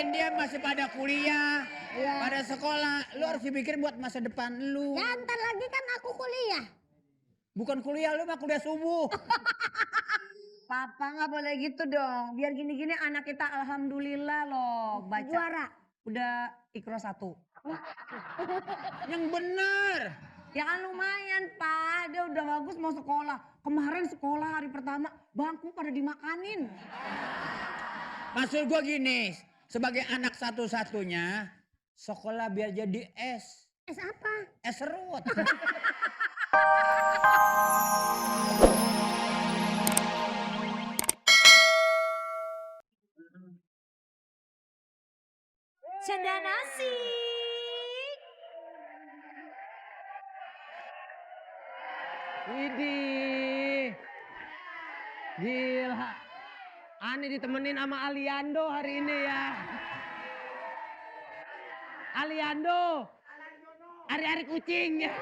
mungkin dia masih pada kuliah, Iya. pada sekolah. Lu harus dipikir buat masa depan lu. Ya ntar lagi kan aku kuliah. Bukan kuliah, lu mah kuliah subuh. Papa nggak boleh gitu dong. Biar gini-gini anak kita alhamdulillah loh baca. Juara. Udah Iqra 1. Yang bener. Ya kan lumayan Pak, dia udah bagus mau sekolah. Kemarin sekolah hari pertama bangku pada dimakanin. Maksud gua gini, sebagai anak satu-satunya, sekolah biar jadi S. Es apa? Es serut. Canda nasi. Widih. Gila. Ani ditemenin sama Aliando hari ini ya. Aliando. Hari-hari kucing ya.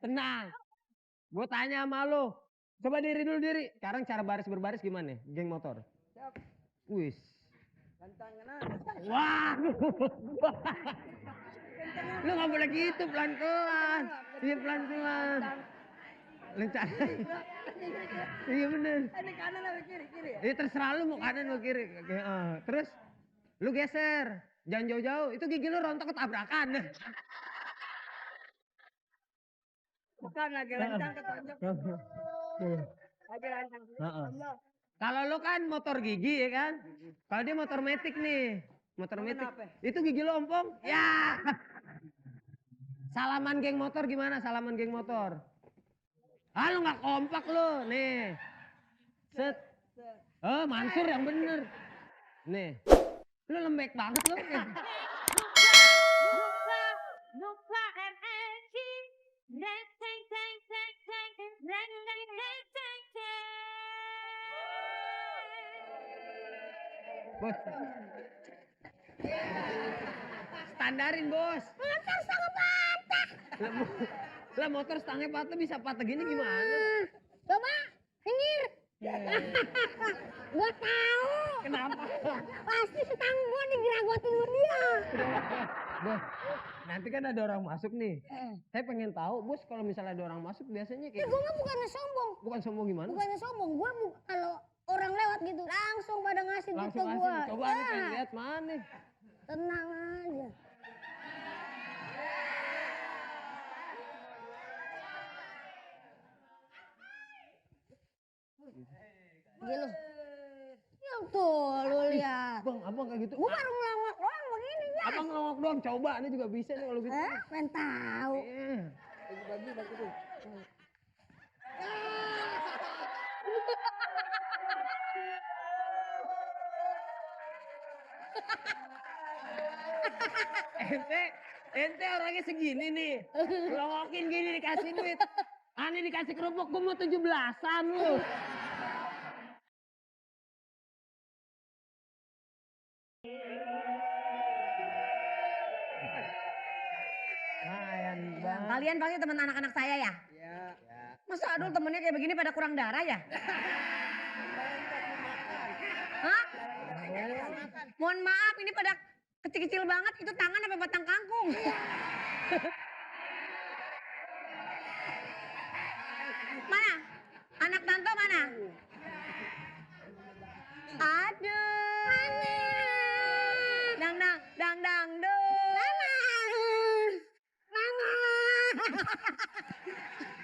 Tenang. Gue tanya sama lo. Coba diri dulu diri. Sekarang cara baris berbaris gimana? Geng motor. Wis. Wah. Lu gak boleh gitu pelan-pelan. Iya pelan-pelan. Lencana. Iya bener. Ini kanan atau kiri? Kiri ya? Iya terserah lu mau kanan mau kiri. Terus lu geser. Jangan jauh-jauh. Itu gigi lu rontok ketabrakan. Bukan lagi lancang ketonjok. Lagi lancang. Kalau lu kan motor gigi ya kan. Kalau dia motor metik nih. Motor metik. Itu gigi lu ompong. Ya. Salaman geng motor gimana? Salaman geng motor. Ah lu gak kompak lu. Nih. Set. Oh Mansur yang bener. Nih. Lu lembek banget lu. Nusa MNC. Neng teng teng teng teng neng neng neng teng teng. Bos. Standarin bos. Motor sangat patah. Lah motor stangnya patah bisa patah gini gimana? Coba, pinggir. Gua tahu. Kenapa? Pasti setang gua digeragotin sama dia. Bos, nanti kan ada orang masuk nih. Saya pengen tahu bos kalau misalnya ada orang masuk biasanya Ya kayak gua mah bukannya sombong. bukan sombong gimana? Bukannya sombong. Gua kalau orang lewat gitu langsung pada ngasih gitu Langsung ke kasih. gua. Coba nih pengen lihat mana. Tenang aja. Gitu. Ya tuh lu lihat. Bang, abang kayak gitu. Gua baru ngelongok doang begini ya. Abang ngelongok doang, coba ini juga bisa nih kalau gitu. Pengen tahu. Iya. Ente orangnya segini nih. Ngelongokin gini dikasih duit. Ani dikasih kerupuk, gua mau 17-an lu. Kalian pasti teman anak-anak saya ya? Iya. Masa Adul temennya kayak begini pada kurang darah ya? Hah? Mohon maaf ini pada kecil-kecil banget itu tangan apa batang kangkung? Mana? Anak Tanto mana? Aduh. Dang dang dang dang duh.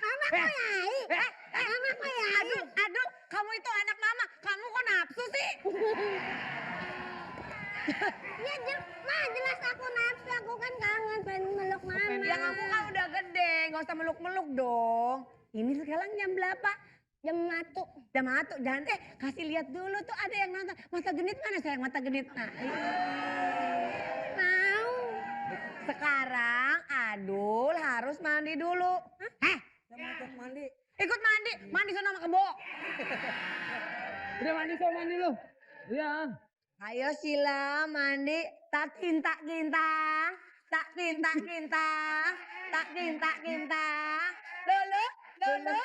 Mama kok yai? Mama kok yai? Aduh, aduh, kamu itu anak mama, kamu kok nafsu sih? Ya jelas aku nafsu, aku kan kangen pengen meluk mama. Ya kamu kan udah gede, gak usah meluk-meluk dong. Ini sekarang jam berapa? Jam matu. Jam satu, jangan kasih lihat dulu tuh ada yang nonton. Mata genit mana sayang, mata genit? Nah, Mau. sekarang Adul harus mandi dulu. Hah? Mandi. Ikut mandi, mandi sana sama kebo. Udah mandi so mandi lu. Iya. Ayo Sila mandi, tak cinta cinta, tak cinta cinta, tak cinta cinta. Lulu, lulu.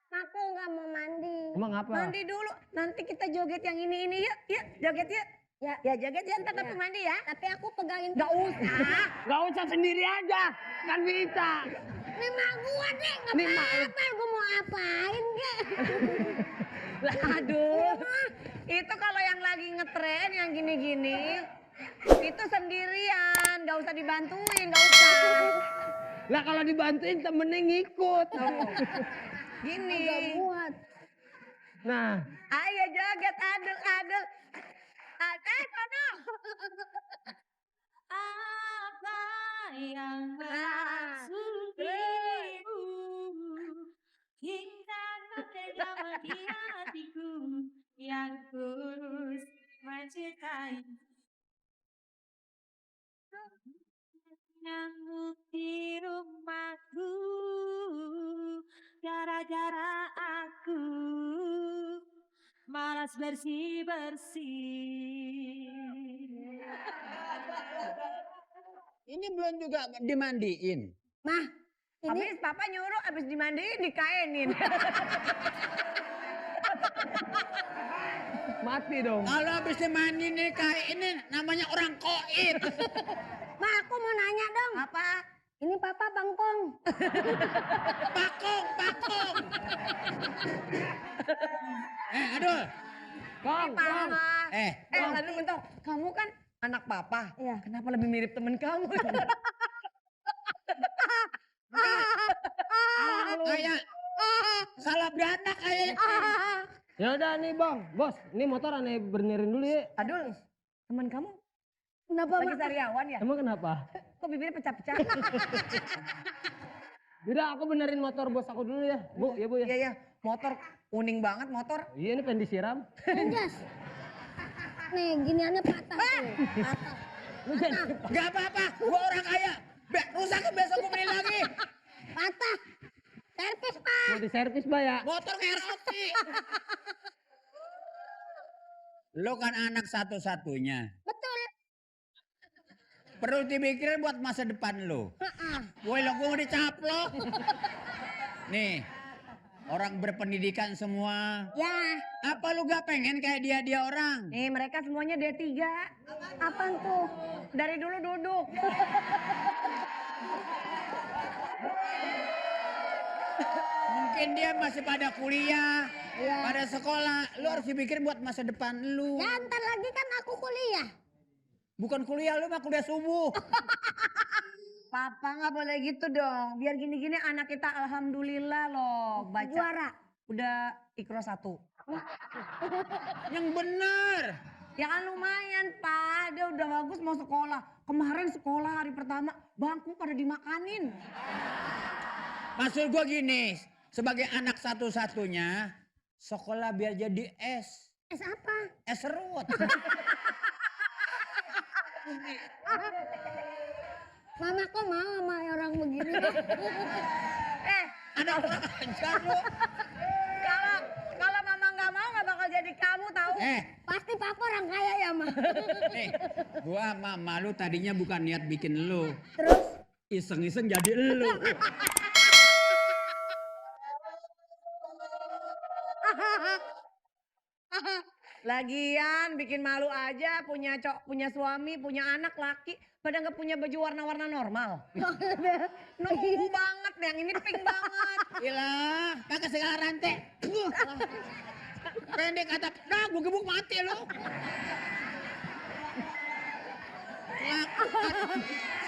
Aku nggak mau mandi. Emang apa? Mandi dulu. Nanti kita joget yang ini yuk. Yuk, joget yuk. Ya, Ya joget ya, ntar tapi Ya. mandi ya. tapi aku pegangin. Nggak usah. Gak usah sendiri aja, kan bisa. Ini mah gua deh, nggak Ini mah- apa-apa. Gua mau apain kek? Aduh, itu kalau yang lagi ngetren yang gini-gini, itu sendirian, nggak usah dibantuin, nggak usah. Lah kalau dibantuin temennya ngikut. Gini, Nggak muat. Nah, ayo joget adul. Sono. Apa yang merasukimu hingga kau tega mengkhianatiku yang tulus mencintai. Nyamuk di rumahku gara-gara aku malas bersih-bersih. Ini belum juga dimandiin. Mah, ini Habis papa nyuruh, habis dimandiin dikainin. mati dong. Kalau habis dimandi nih kayak ini namanya orang koit. mah aku mau nanya dong. Apa? Ini papa bangkong. Pakong. Aduh. Kong. Papa. Kong. Bentar. Kamu kan anak papa. Iya. Kenapa lebih mirip temen kamu? Kayak salah beranak kayak. Ya udah nih bang, bos, ini motor aneh bernirin dulu ya. Adul, teman kamu Kenapa lagi mah? sariawan ya? Emang kenapa? Kok bibirnya pecah-pecah? Udah aku benerin motor bos aku dulu ya, bu ya bu ya. Iya, motor kuning banget motor. Iya ini pengen disiram. Anjas. Nih, giniannya patah tuh. Patah. Lu jangan. Gak apa-apa, gua orang kaya. Rusakin besok gua beli lagi. Patah. Servis, Pak. Mau diservis mbak ya? Motor kayak roti. Lo kan anak satu-satunya. Betul. Perlu dipikirin buat masa depan lo. Woi lo gua dicaplok. Nih, orang berpendidikan semua. Ya, Apa lu gak pengen kayak dia orang? Nih mereka semuanya D3. apaan tuh? Dari dulu duduk. Mungkin dia masih pada kuliah, Iya. pada sekolah. Lu harus dipikirin buat masa depan lu. Ya, ntar lagi kan aku kuliah. Bukan kuliah, lu mah kuliah subuh. Papa nggak boleh gitu dong. Biar gini-gini anak kita alhamdulillah loh. Baca. Juara. Udah Iqra 1. Yang bener. Ya kan lumayan Pak. Dia udah bagus mau sekolah. Kemarin sekolah hari pertama bangku pada dimakanin. Maksud gua gini, sebagai anak satu-satunya, sekolah biar jadi S. Es apa? Es serut. Mama kok mau sama orang begini? Ada orang ajar lu. Kalau mama nggak mau nggak bakal jadi kamu tahu. Pasti papa orang kaya ya, Ma. Nih, gua sama malu tadinya bukan niat bikin lu. Terus? Iseng-iseng jadi lu. Lagian bikin malu aja punya punya suami, punya anak laki, pada nggak punya baju warna-warna normal. Nunggu banget, yang ini pink banget. Ilah, pakai segala rantai. Pendek kata, dah gua gebuk mati lu.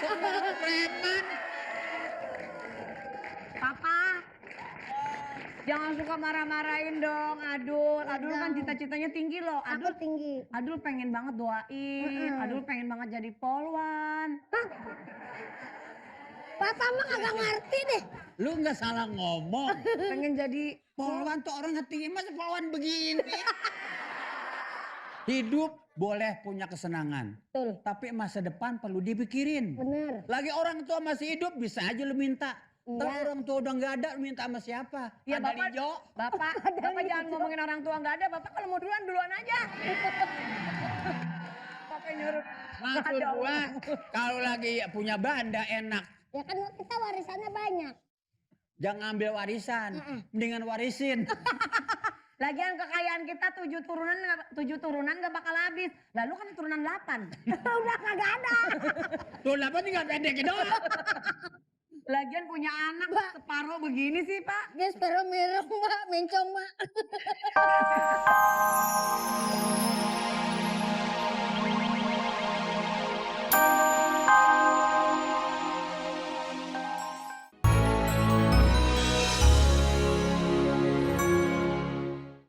Semua preman. Papa, jangan suka marah-marahin dong, Adul. Adul kan cita-citanya tinggi loh. Aku tinggi. Adul pengen banget doain, Adul pengen banget jadi polwan. Papa mah kagak ngerti deh. Lu nggak salah ngomong. Pengen jadi Polwan tuh orang ngerti, masa polwan begini? Hidup boleh punya kesenangan. Betul. Tapi masa depan perlu dipikirin. Bener. Lagi orang tua masih hidup bisa aja lu minta. Ntar Iya. orang tua udah nggak ada lu minta sama siapa? Ya Ada bapak, Lijo. bapak jangan ngomongin orang tua nggak ada. Bapak kalau mau duluan aja. Pakai nyuruh. Maksud Ada gua kalau lagi punya banda enak. Ya kan kita warisannya banyak. Jangan ambil warisan, mendingan warisin. Lagian kekayaan kita 7 turunan gak bakal habis. Lalu kan turunan 8. Udah kagak ada. Tuh apa tinggal pendek doang. Lagian punya anak separuh begini sih Pak. Dia separuh merah mak, mencong mak.